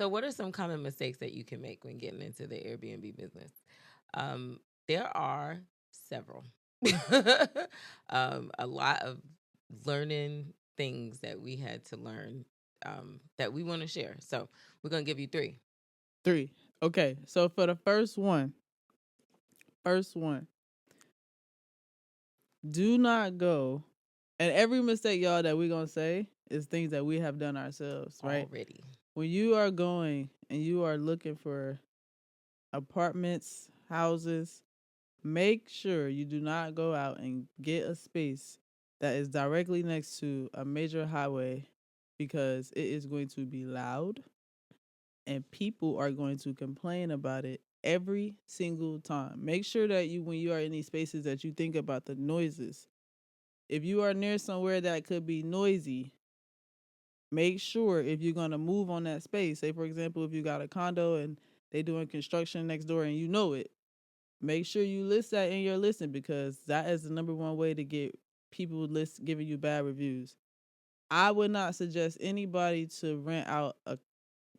So, what are some common mistakes that you can make when getting into the Airbnb business? There are several. A lot of learning things that we had to learn that we want to share. So, we're going to give you three. Three. Okay, so for the first one, do not go. And every mistake, y'all, that we're going to say is things that we have done ourselves, right? Already. When you are going and you are looking for apartments, houses, make sure you do not go out and get a space that is directly next to a major highway because it is going to be loud and people are going to complain about it every single time. Make sure that you, when you are in these spaces, that you think about the noises. If you are near somewhere that could be noisy, make sure if you're going to move on that space, say for example, if you got a condo and they doing construction next door and you know it, make sure you list that in your listing because that is the number one way to get people giving you bad reviews. I would not suggest anybody to rent out a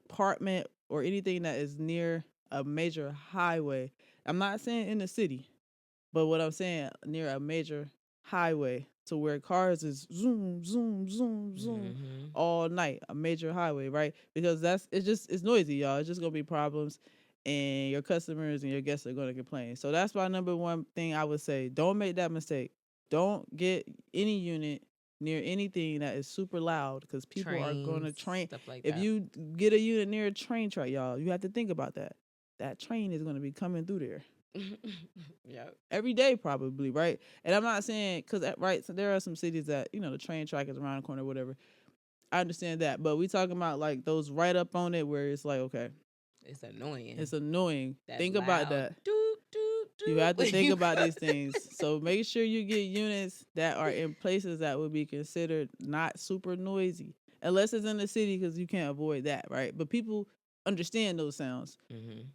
apartment or anything that is near a major highway. I'm not saying in the city, but what I'm saying near a major highway to where cars is zoom, zoom, zoom, zoom all night, a major highway, right? Because it's noisy, y'all. It's just gonna be problems and your customers and your guests are gonna complain. So that's my number one thing I would say. Don't make that mistake. Don't get any unit near anything that is super loud because people are going to train. Stuff like If that. you get a unit near a train track, y'all, you have to think about that. That train is going to be coming through there. Yeah. Every day probably, right? And I'm not saying because right, so there are some cities that the train track is around the corner, or whatever. I understand that, but we talking about like those right up on it where it's like, okay, it's annoying. It's annoying. That think loud, about that. You have to think about these things. So make sure you get units that are in places that would be considered not super noisy, unless it's in the city because you can't avoid that, right? But people understand those sounds.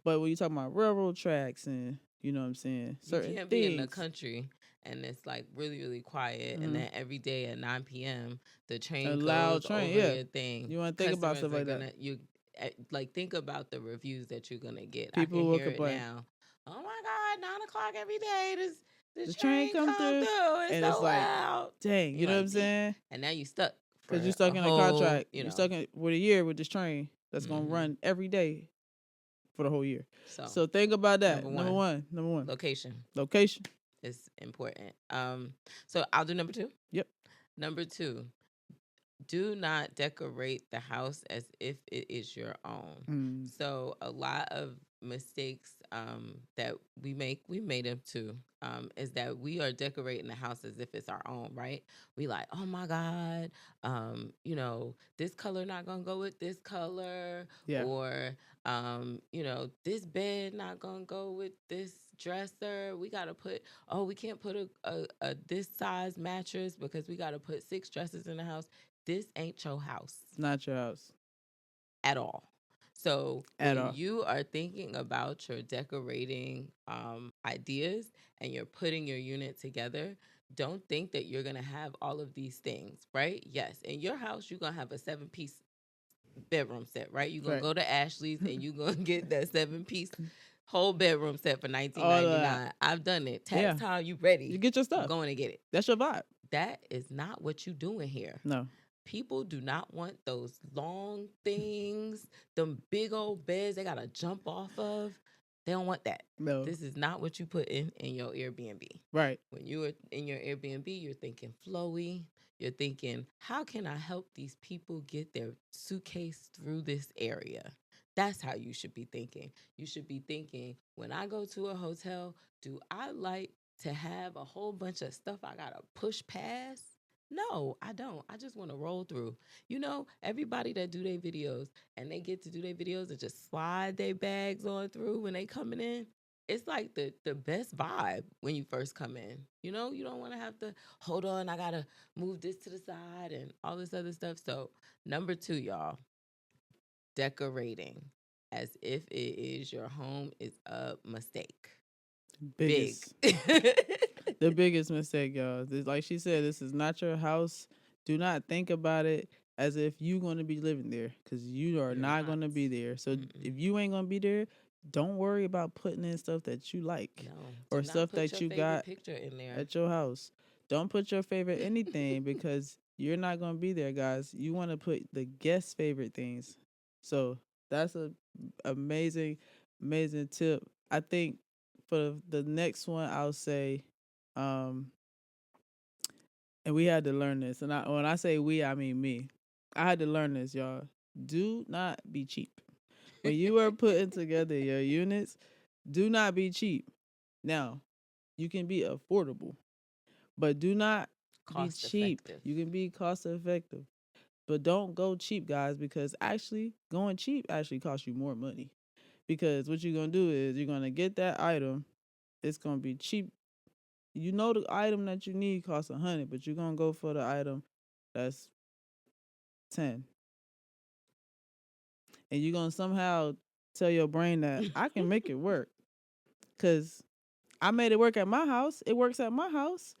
But when you talk about railroad tracks and you know what I'm saying, certain you can't things. be in the country and it's like really, really quiet, and then every day at 9 p.m. the train goes over your thing. You want to think about stuff like that. Like think about the reviews that you're gonna get. People I can will hear complain. It now. Oh my God, 9 o'clock every day. The train come through. It's and so it's like, loud. Dang, you know what I'm saying? And now you stuck. Because you're stuck in a contract. You're stuck with a year with this train that's going to run every day for the whole year. So think about that. Number one. Location is important. So I'll do number two. Yep. Number two, do not decorate the house as if it is your own. So a lot of mistakes that we made them too, is that we are decorating the house as if it's our own, right? We like, oh my God, this color not gonna go with this color, or this bed not gonna go with this dresser. We gotta we can't put a this size mattress because we gotta put 6 dresses in the house. This ain't your house. Not your house. At all. So when you are thinking about your decorating ideas and you're putting your unit together, don't think that you're going to have all of these things, right? Yes, in your house, you're going to have a 7-piece bedroom set, right? You're going to go to Ashley's and you're going to get that 7-piece whole bedroom set for $19.99. I've done it. Tax time, you ready. You get your stuff. I'm going to get it. That's your vibe. That is not what you're doing here. No. People do not want those long things, them big old beds they got to jump off of. They don't want that. No. This is not what you put in your Airbnb. Right. When you are in your Airbnb, you're thinking flowy. You're thinking, how can I help these people get their suitcase through this area? That's how you should be thinking. You should be thinking, when I go to a hotel, do I like to have a whole bunch of stuff I got to push past? No, I don't. I just want to roll through. Everybody that do their videos and they get to do their videos and just slide their bags on through when they coming in. It's like the best vibe when you first come in. You don't want to have to, hold on, I got to move this to the side and all this other stuff. So number 2, y'all, decorating as if it is your home is a mistake. Big. The biggest mistake, y'all. Like she said, this is not your house. Do not think about it. as if you going to be living there, because you are You're not not. going to be there. So Mm-mm. if you ain't going to be there, don't worry about putting in stuff that you like No, do or not stuff put that your you favorite got picture in there. at your house. Don't put your favorite anything because you're not going to be there, guys. You want to put the guest favorite things. So that's a amazing, amazing tip. I think for the next one, I'll say, um, and we had to learn this. And when I say we, I mean me. I had to learn this, y'all. Do not be cheap. When you are putting together your units, do not be cheap. Now, you can be affordable, but do not be Cost cheap. effective. You can be cost effective, but don't go cheap, guys, because actually going cheap actually costs you more money. Because what you're gonna do is you're gonna get that item. It's gonna be cheap. You know the item that you need costs 100, but you're gonna go for the item that's 10, and you're gonna somehow tell your brain that I can make it work because I made it work at my house. It works at my house,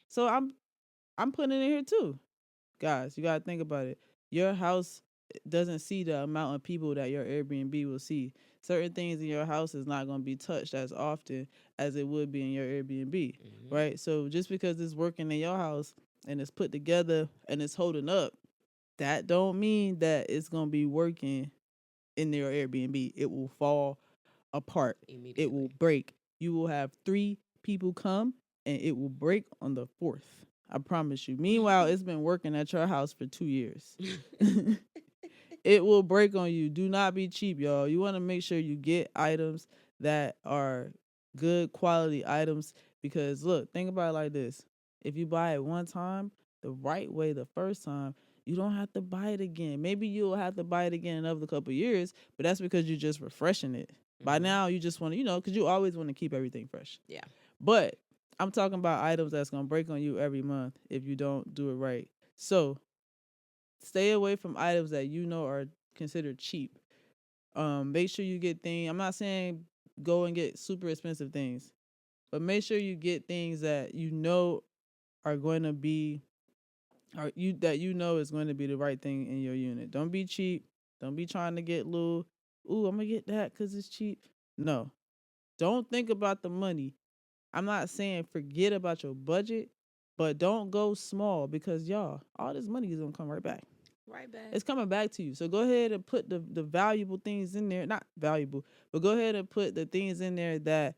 so I'm putting it in here too. Guys, you gotta think about it. Your house doesn't see the amount of people that your Airbnb will see. Certain things in your house is not gonna be touched as often as it would be in your Airbnb, Mm-hmm. right? So just because it's working in your house and it's put together and it's holding up, that don't mean that it's gonna be working in your Airbnb. It will fall apart. It will Immediately. break. You will have 3 people come and it will break on the fourth. I promise you. Meanwhile, it's been working at your house for 2 years. It will break on you. Do not be cheap, y'all. You want to make sure you get items that are good quality items because look, think about it like this. If you buy it one time, the right way the first time, you don't have to buy it again. Maybe you'll have to buy it again in another couple of years, but that's because you're just refreshing it. By Mm-hmm. now, you just want to, because you always want to keep everything fresh. Yeah. But I'm talking about items that's going to break on you every month if you don't do it right. So stay away from items that you know are considered cheap. Make sure you get things. I'm not saying go and get super expensive things, but make sure you get things that you know are going to be, or you that you know is going to be the right thing in your unit. Don't be cheap. Don't be trying to get little. Ooh, I'm gonna get that because it's cheap. No, don't think about the money. I'm not saying forget about your budget, but don't go small because y'all, all this money is gonna come right back. Right back. It's coming back to you. So go ahead and put the valuable things in there. Not valuable, but go ahead and put the things in there that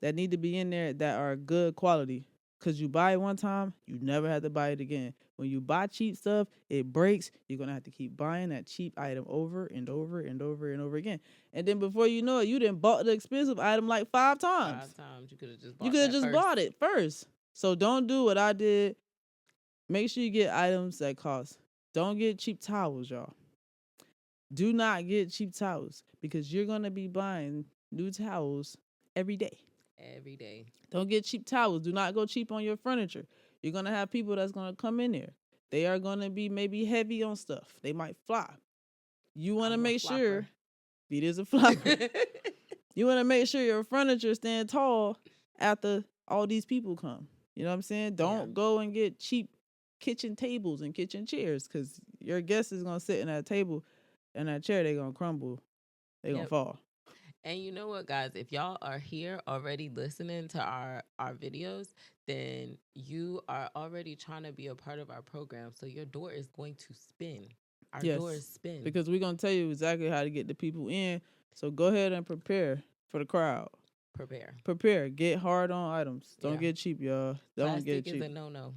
need to be in there that are good quality. Cause you buy it one time, you never have to buy it again. When you buy cheap stuff, it breaks. You're gonna have to keep buying that cheap item over and over and over and over again. And then before you know it, you done bought the expensive item like 5 times. 5 times. You could have just You bought could have that just first. bought it first. So don't do what I did. Make sure you get items that cost. Don't get cheap towels, y'all. Do not get cheap towels because you're going to be buying new towels every day. Every day. Don't get cheap towels. Do not go cheap on your furniture. You're going to have people that's going to come in there. They are going to be maybe heavy on stuff. They might fly. You want to I'm a make sure flopper. it is a flopper. You want to make sure your furniture stand tall after all these people come. You know what I'm saying? Yeah. Don't go and get cheap kitchen tables and kitchen chairs because your guest is going to sit in that table and that chair, they're going to crumble. They're going to Yep. fall. And you know what, guys? If y'all are here already listening to our videos, then you are already trying to be a part of our program. So your door is going to spin. Our doors Yes, spin. because we're going to tell you exactly how to get the people in. So go ahead and prepare for the crowd. Prepare. Prepare. Get hard on items. Don't Yeah. get cheap, y'all. Don't get Plastic is cheap. a no-no.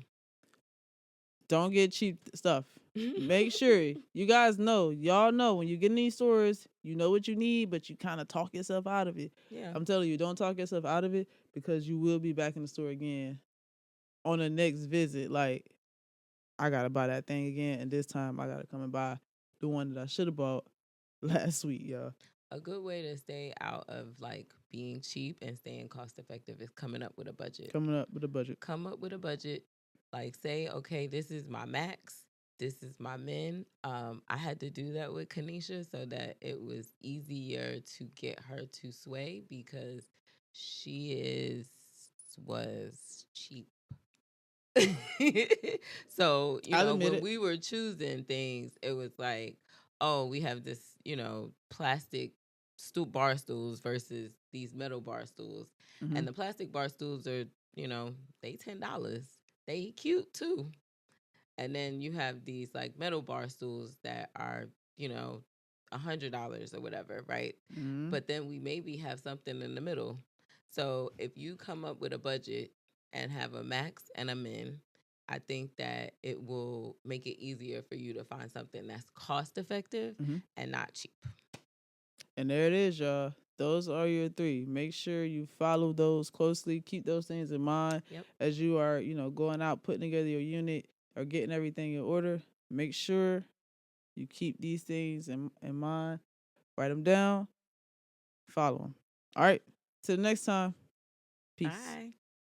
Don't get cheap stuff. Make sure you guys know, y'all know when you get in these stores, you know what you need, but you kind of talk yourself out of it. Yeah. I'm telling you, don't talk yourself out of it because you will be back in the store again on the next visit. Like, I gotta buy that thing again, and this time I gotta come and buy the one that I should have bought last week, y'all. A good way to stay out of like being cheap and staying cost effective is coming up with a budget. Coming up with a budget. Come up with a budget. Like say, okay, this is my max. This is my min. I had to do that with Kanisha so that it was easier to get her to sway because she was cheap. So, I'll admit when it. we were choosing things, it was like, oh, we have this, plastic bar stools versus these metal bar stools. Hmm. And the plastic bar stools are, they $10. They cute too. And then you have these like metal bar stools that are, you know, $100 or whatever, right? Hmm. But then we maybe have something in the middle. So if you come up with a budget and have a max and a min, I think that it will make it easier for you to find something that's cost effective Hmm. and not cheap. And there it is, y'all. Those are your three. Make sure you follow those closely. Keep those things in mind Yep. as you are, going out, putting together your unit or getting everything in order. Make sure you keep these things in mind. Write them down. Follow them. All right. Till next time. Peace. Bye.